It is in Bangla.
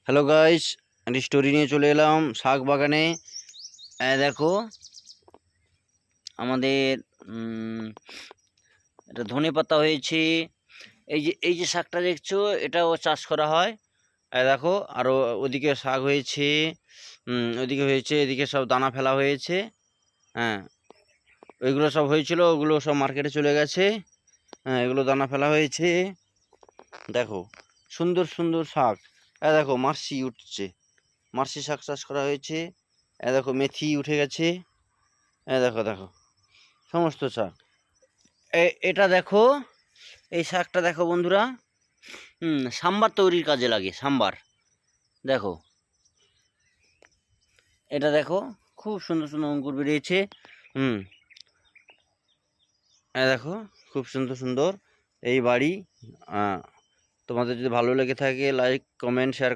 হ্যালো গাইস, একটা স্টোরি নিয়ে চলে এলাম শাক বাগানে। দেখো আমাদের এটা ধনে পাতা হয়েছে। এই যে শাকটা দেখছো, এটাও চাষ করা হয়। দেখো আরো ওদিকে শাক হয়েছে, ওদিকে হয়েছে, এদিকে সব দানা ফেলা হয়েছে। হ্যাঁ, ওইগুলো সব হয়েছিল, ওগুলো সব মার্কেটে চলে গেছে। হ্যাঁ, এগুলো দানা ফেলা হয়েছে। দেখো সুন্দর সুন্দর শাক। দেখো মার্শি উঠছে, মার্শি শাক চাষ করা হয়েছে। দেখো মেথি উঠে গেছে। দেখো দেখো সমস্ত শাক। এটা দেখো, এই শাকটা দেখো বন্ধুরা, সাম্বার তৈরির কাজে লাগে। সাম্বার দেখো, এটা দেখো খুব সুন্দর সুন্দর অঙ্কুর বেরিয়েছে। হুম দেখো খুব সুন্দর সুন্দর এই বাড়ি। তোমাদের যদি ভালো লেগে থাকে, লাইক কমেন্ট শেয়ার